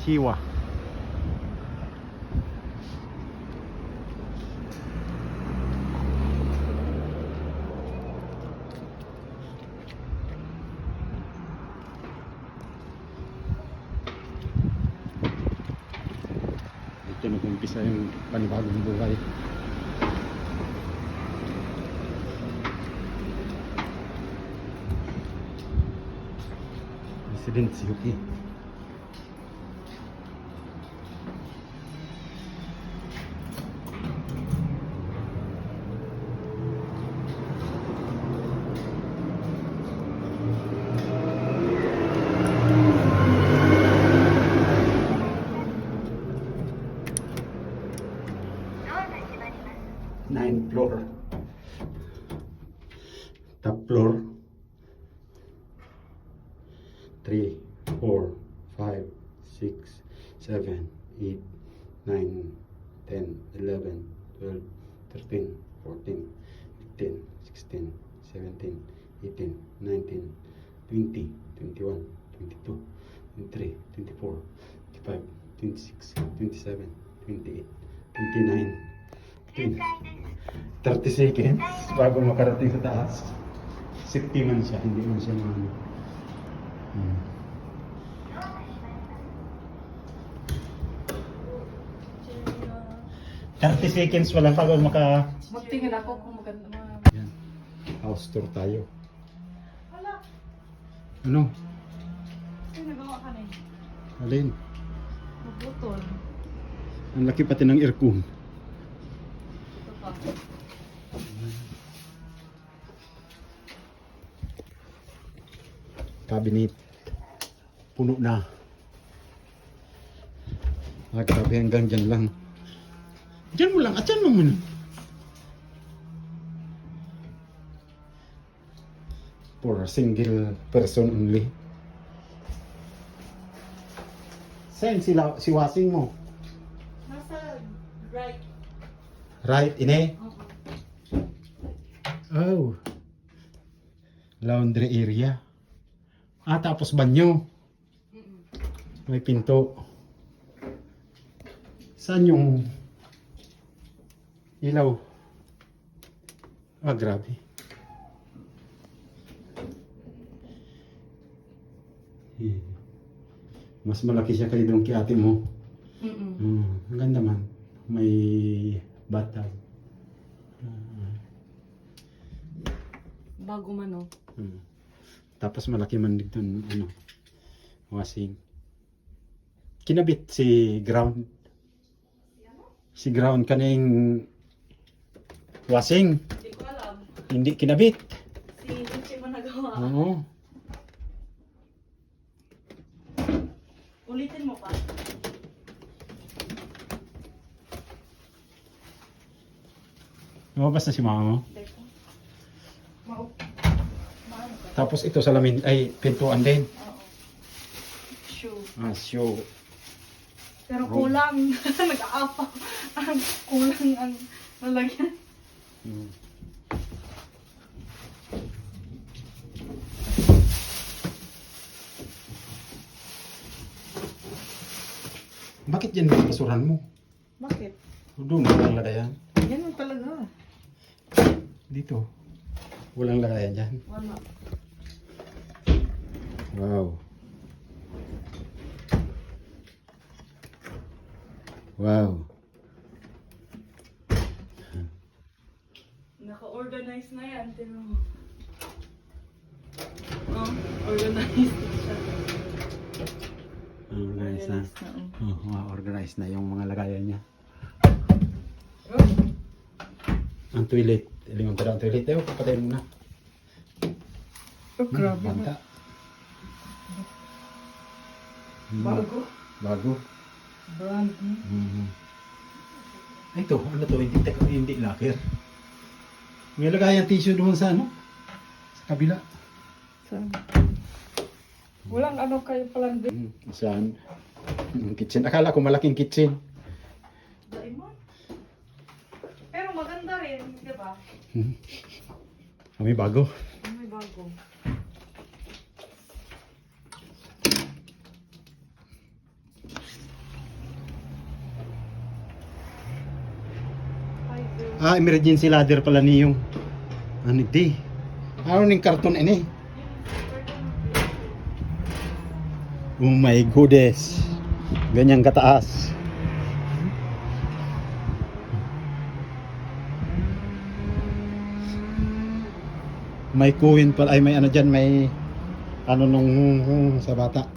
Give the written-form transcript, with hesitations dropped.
Chiwa. Dito nag-umpisa yung panibagong buhay. President si Yuki. Ninth floor. Top floor. 3, 4, 5, 6, 7, 8, 9, 10, 11, 12, 13, 14, 15, 16, 17, 18, 19, 20, 21, 22, 23, 24, 25, 26, 27, 28, 29, 30 seconds bago makarating sa taas. Safety man siya, hindi man siya mga 30 seconds wala bago Magtingin ako kung maganda mga... Yan. House tour tayo. Wala. Ano? Ano nagawa ka na eh? Alin? Magbutol. Ang laki pati ng aircon. Ito pa. Cabinet. Puno na. Grabe hanggang dyan lang. Dyan mo lang. At dyan mo muna. For a single person only. Saan sila, si wasing mo? Nasa right. Right, ine? Oo. Oh. Laundry area. Ah, tapos banyo. May pinto. Saan yung ilaw? Ah, grabe. Mas malaki siya kayo doon kay ate mo. Ang ganda man. May bathtub. Bago man oh. Tapos malaki man dito ano, washing. Kinabit si ground. Si ground kaning washing. Hindi ko alam. Hindi kinabit. Si Hinchi mo nagawa. Oo. Ulitin mo pa. Lumabas na si mama mo. Teka. Maano ka? Tapos ito salamin ay pintuan din. Oo. Shoe. Ah, show. Pero kulang. Nag-aapa. Kulang ang nalagyan. Bakit yan yung basuran mo? Bakit? Doon walang lagayan. Yan ang talaga. Dito. Walang lagayan dyan. Wala. Wow. Wow. Naka-organize na yan. Tino mo. Oh, organized siya. Organized na. Organized na, oh. Organized na yung mga lagayan niya. Oh. Ang toilet. Lingon ka daw ang toilet. Ewan, papatayin mo na. Oh, grabe. Banta. Bago. Bago. Brand new. Ay, ito. Ano to? Hindi locker. May lagayan tissue doon sa ano? Sa kabila. Saan? Walang ano kayo palang din. Saan? Kitchen. Akala ko malaking kitchen. Daimon. Pero maganda rin, di ba? May bago. May bago. Ah, emergency ladder pala niyong. Ano di? Ano ning karton ini? Oh my goodness. Ganyan kataas. May kuhin pala, ay may ano dyan, may ano nung sa bata.